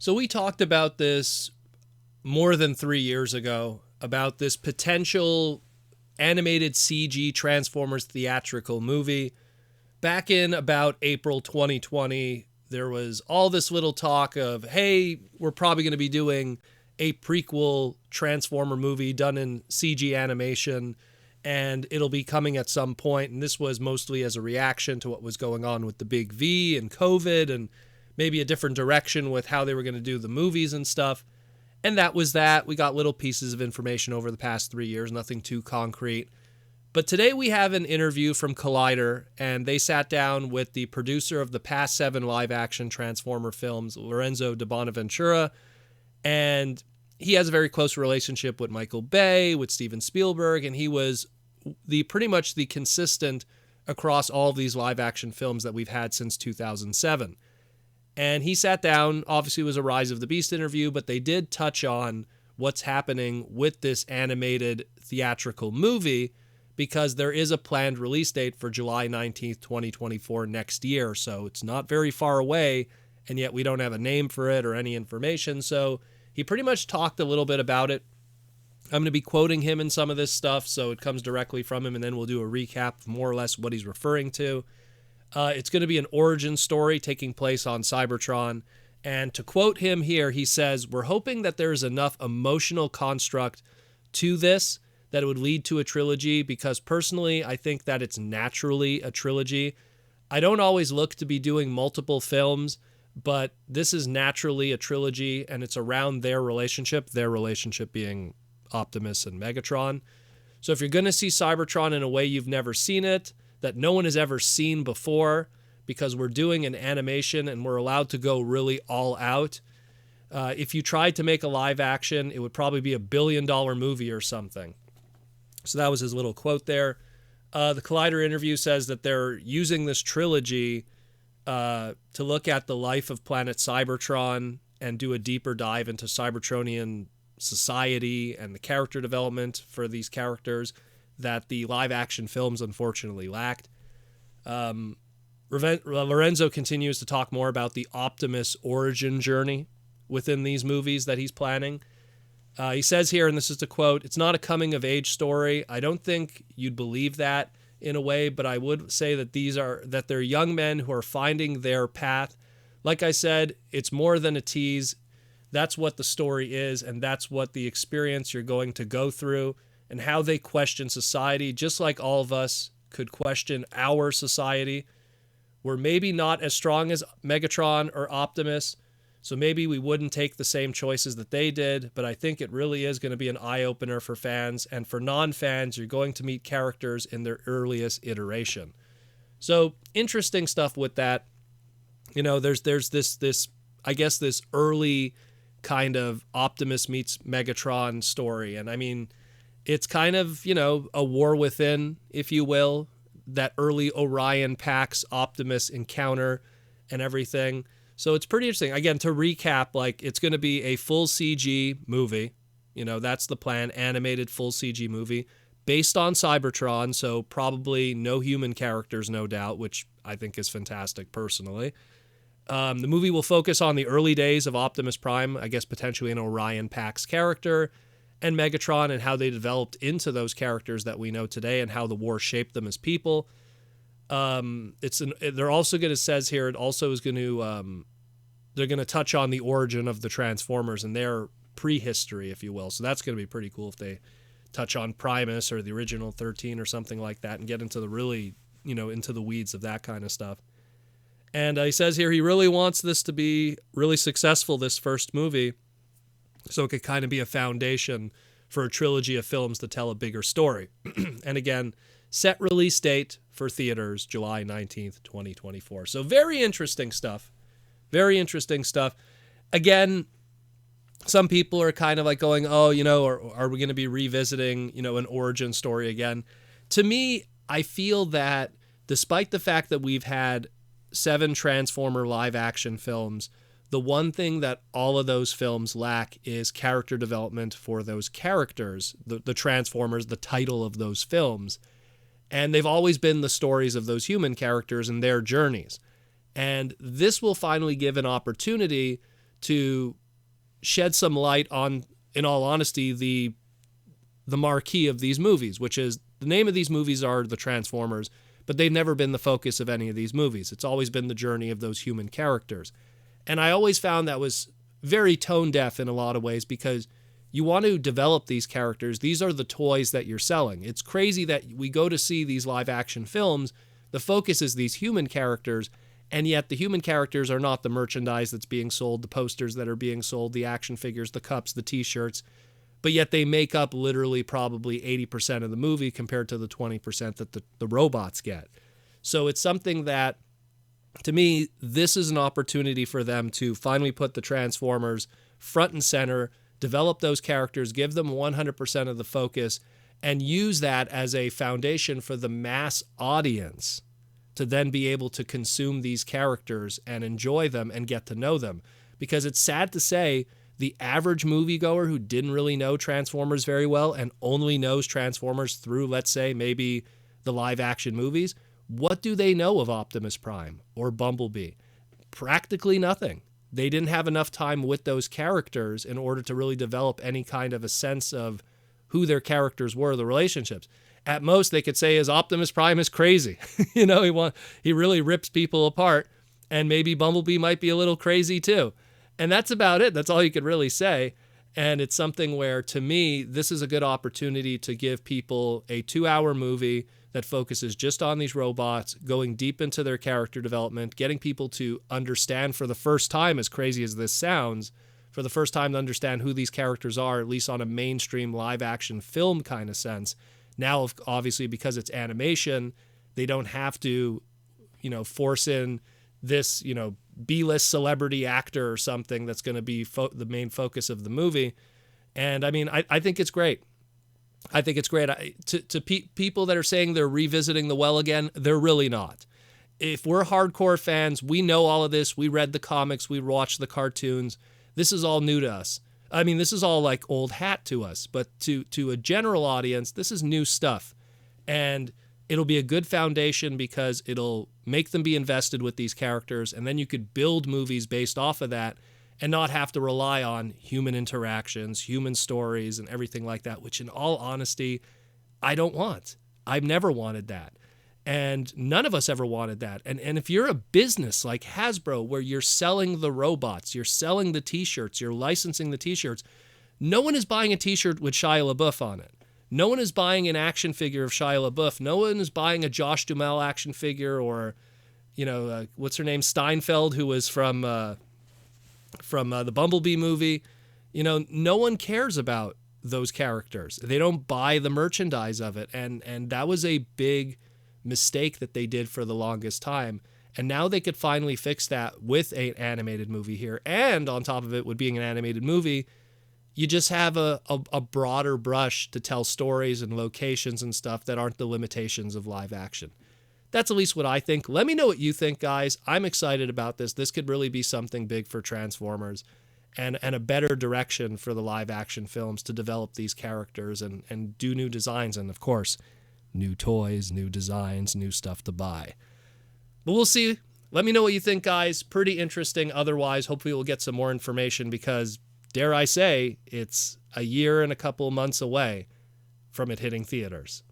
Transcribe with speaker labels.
Speaker 1: So we talked about this more than 3 years ago, about this potential animated CG Transformers theatrical movie. Back in about April 2020, there was all this little talk of, hey, we're probably going to be doing a prequel Transformer movie done in CG animation, and it'll be coming at some point. And this was mostly as a reaction to what was going on with the Big V and COVID and maybe a different direction with how they were going to do the movies and stuff. And that was that. We got little pieces of information over the past 3 years, nothing too concrete. But today we have an interview from Collider, and they sat down with the producer of the past 7 live-action Transformer films, Lorenzo di Bonaventura, and he has a very close relationship with Michael Bay, with Steven Spielberg, and he was pretty much the consistent across all of these live-action films that we've had since 2007. And he sat down, obviously it was a Rise of the Beast interview, but they did touch on what's happening with this animated theatrical movie, because there is a planned release date for July 19th, 2024 next year. So it's not very far away, and yet we don't have a name for it or any information. So he pretty much talked a little bit about it. I'm going to be quoting him in some of this stuff, so it comes directly from him, and then we'll do a recap of more or less what he's referring to. It's going to be an origin story taking place on Cybertron. And to quote him here, he says, "We're hoping that there is enough emotional construct to this that it would lead to a trilogy, because personally, I think that it's naturally a trilogy. I don't always look to be doing multiple films, but this is naturally a trilogy, and it's around their relationship being Optimus and Megatron. So if you're going to see Cybertron in a way you've never seen it, that no one has ever seen before, because we're doing an animation and we're allowed to go really all out. If you tried to make a live action, it would probably be $1 billion movie or something." So that was his little quote there. The Collider interview says that they're using this trilogy to look at the life of planet Cybertron and do a deeper dive into Cybertronian society and the character development for these characters that the live-action films unfortunately lacked. Lorenzo continues to talk more about the Optimus origin journey within these movies that he's planning. He says here, and this is the quote, "It's not a coming-of-age story. I don't think you'd believe that in a way, but I would say that they're young men who are finding their path. Like I said, it's more than a tease. That's what the story is, and that's what the experience you're going to go through, and how they question society, just like all of us could question our society. We're maybe not as strong as Megatron or Optimus, so maybe we wouldn't take the same choices that they did, but I think it really is going to be an eye-opener for fans, and for non-fans, you're going to meet characters in their earliest iteration." So, interesting stuff with that. You know, there's this I guess this early kind of Optimus meets Megatron story, and I mean, it's kind of, you know, a war within, if you will, that early Orion Pax Optimus encounter and everything. So it's pretty interesting. Again, to recap, like, it's going to be a full CG movie. You know, that's the plan, animated full CG movie based on Cybertron. So probably no human characters, no doubt, which I think is fantastic personally. The movie will focus on the early days of Optimus Prime, I guess potentially an Orion Pax character, and Megatron, and how they developed into those characters that we know today, and how the war shaped them as people. They're also going to, says here, it also is going to, they're going to touch on the origin of the Transformers and their prehistory, if you will. So that's going to be pretty cool if they touch on Primus or the original 13 or something like that, and get into the really, you know, into the weeds of that kind of stuff. And he says here he really wants this to be really successful, this first movie, so it could kind of be a foundation for a trilogy of films to tell a bigger story. And again, set release date for theaters, July 19th, 2024. So very interesting stuff. Very interesting stuff. Again, some people are kind of like going, oh, you know, are we going to be revisiting, you know, an origin story again? To me, I feel that despite the fact that we've had 7 Transformer live action films, the one thing that all of those films lack is character development for those characters, the Transformers, the title of those films. And they've always been the stories of those human characters and their journeys. And this will finally give an opportunity to shed some light on, in all honesty, the marquee of these movies, which is the name of these movies are the Transformers, but they've never been the focus of any of these movies. It's always been the journey of those human characters. And I always found that was very tone deaf in a lot of ways, because you want to develop these characters. These are the toys that you're selling. It's crazy that we go to see these live action films. The focus is these human characters, and yet the human characters are not the merchandise that's being sold, the posters that are being sold, the action figures, the cups, the t-shirts, but yet they make up literally probably 80% of the movie compared to the 20% that the robots get. So it's something that, to me, this is an opportunity for them to finally put the Transformers front and center, develop those characters, give them 100% of the focus, and use that as a foundation for the mass audience to then be able to consume these characters and enjoy them and get to know them. Because it's sad to say, the average moviegoer who didn't really know Transformers very well and only knows Transformers through, let's say, maybe the live action movies, what do they know of Optimus Prime or Bumblebee? Practically nothing. They didn't have enough time with those characters in order to really develop any kind of a sense of who their characters were, the relationships. At most, they could say is Optimus Prime is crazy. He really rips people apart, and maybe Bumblebee might be a little crazy too. And that's about it. That's all you could really say. And it's something where, to me, this is a good opportunity to give people a 2-hour movie that focuses just on these robots, going deep into their character development, getting people to understand for the first time, as crazy as this sounds, for the first time to understand who these characters are, at least on a mainstream live action film kind of sense. Now, obviously, because it's animation, they don't have to, force in this, B-list celebrity actor or something that's going to be the main focus of the movie. And I mean, I think it's great. I think it's great. To people that are saying they're revisiting the well again, they're really not. If we're hardcore fans, we know all of this. We read the comics. We watched the cartoons. This is all new to us. I mean, this is all like old hat to us. But to a general audience, this is new stuff. And it'll be a good foundation because it'll make them be invested with these characters. And then you could build movies based off of that and not have to rely on human interactions, human stories, and everything like that, which in all honesty, I don't want. I've never wanted that. And none of us ever wanted that. And if you're a business like Hasbro, where you're selling the robots, you're selling the t-shirts, you're licensing the t-shirts, no one is buying a t-shirt with Shia LaBeouf on it. No one is buying an action figure of Shia LaBeouf. No one is buying a Josh Duhamel action figure or, what's her name, Steinfeld, who was from the Bumblebee movie. No one cares about those characters. They don't buy the merchandise of it. And that was a big mistake that they did for the longest time. And now they could finally fix that with an animated movie here. And on top of it, with being an animated movie, you just have a broader brush to tell stories and locations and stuff that aren't the limitations of live action. That's at least what I think. Let me know what you think, guys. I'm excited about this. This could really be something big for Transformers and a better direction for the live action films to develop these characters and do new designs. And of course, new toys, new designs, new stuff to buy. But we'll see. Let me know what you think, guys. Pretty interesting. Otherwise, hopefully we'll get some more information because, dare I say, it's a year and a couple months away from it hitting theaters.